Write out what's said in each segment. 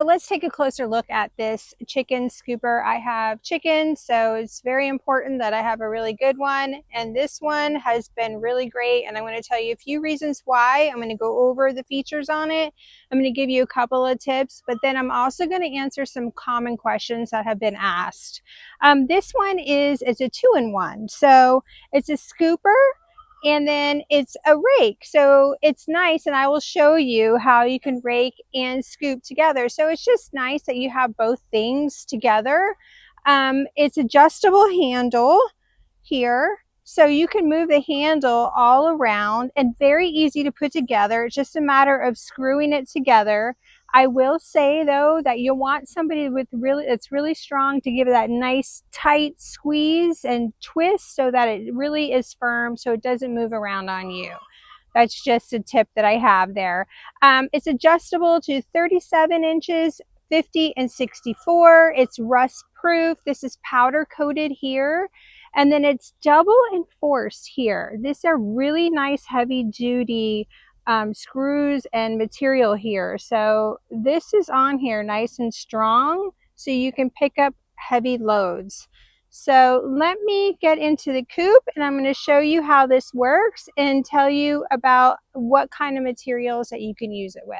Let's take a closer look at this chicken scooper. I have chickens, so it's very important that I have a really good one. And this one has been really great. And I'm going to tell you a few reasons why. I'm going to go over the features on it. I'm going to give you a couple of tips, but then I'm also going to answer some common questions that have been asked. This one it's a 2-in-1. So it's a scooper and then it's a rake. So it's nice, and I will show you how you can rake and scoop together. So it's just nice that you have both things together. It's adjustable handle here, so you can move the handle all around and very easy to put together. It's just a matter of screwing it together. I will say though that you'll want somebody with that's really strong to give it that nice tight squeeze and twist so that it really is firm, so it doesn't move around on you. That's just a tip that I have there. It's adjustable to 37 inches, 50 and 64. It's rust proof. This is powder coated here. And then it's double enforced here. These are really nice heavy duty screws and material here. So this is on here nice and strong so you can pick up heavy loads. So let me get into the coop and I'm going to show you how this works and tell you about what kind of materials that you can use it with.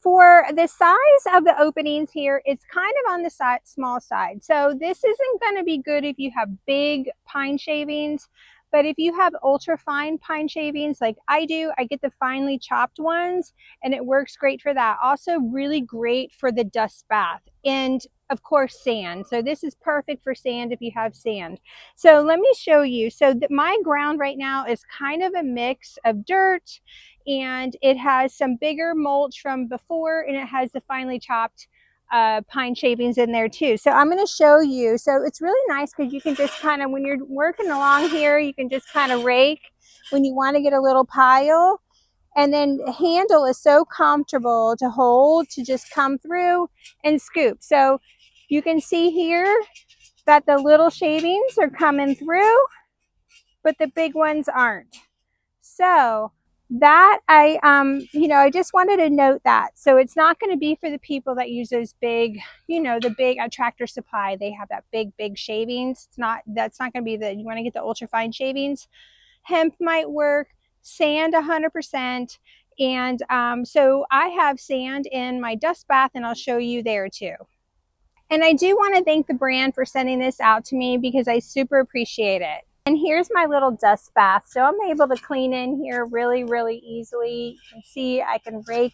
For the size of the openings here, it's kind of on the small side. So this isn't going to be good if you have big pine shavings, but if you have ultra fine pine shavings like I do, I get the finely chopped ones and it works great for that. Also really great for the dust bath and of course sand. So this is perfect for sand if you have sand. So let me show you. So my ground right now is kind of a mix of dirt, and it has some bigger mulch from before, and it has the finely chopped pine shavings in there too. So I'm going to show you. So it's really nice because you can just kind of, when you're working along here, you can just kind of rake when you want to get a little pile. And then the handle is so comfortable to hold, to just come through and scoop. So you can see here that the little shavings are coming through, but the big ones aren't. So that I just wanted to note that. So it's not going to be for the people that use those big, the big Tractor Supply. They have that big shavings. That's not going to be you want to get the ultra fine shavings. Hemp might work, sand 100%. And so I have sand in my dust bath and I'll show you there too. And I do want to thank the brand for sending this out to me because I super appreciate it. And here's my little dust bath. So I'm able to clean in here really, really easily. You can see I can rake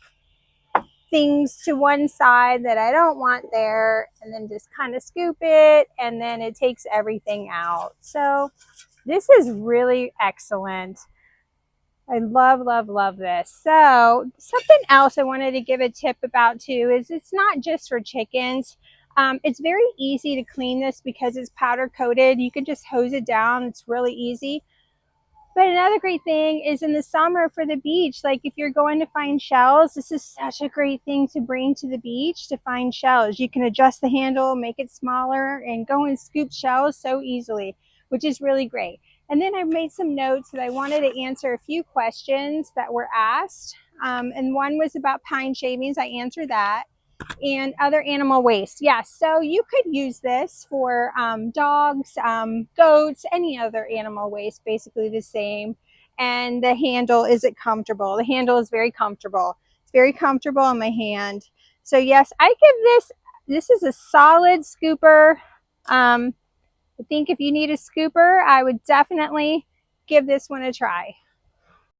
things to one side that I don't want there and then just kind of scoop it, and then it takes everything out. So this is really excellent. I love this. So something else I wanted to give a tip about too is it's not just for chickens. It's very easy to clean this because it's powder coated. You can just hose it down. It's really easy. But another great thing is in the summer for the beach, like if you're going to find shells, this is such a great thing to bring to the beach to find shells. You can adjust the handle, make it smaller, and go and scoop shells so easily, which is really great. And then I've made some notes that I wanted to answer a few questions that were asked. And one was about pine shavings. I answered that. And other animal waste. Yes, so you could use this for dogs, goats, any other animal waste, basically the same. And the handle, is it comfortable? The handle is very comfortable. It's very comfortable on my hand. So yes, I give this is a solid scooper. I think if you need a scooper, I would definitely give this one a try.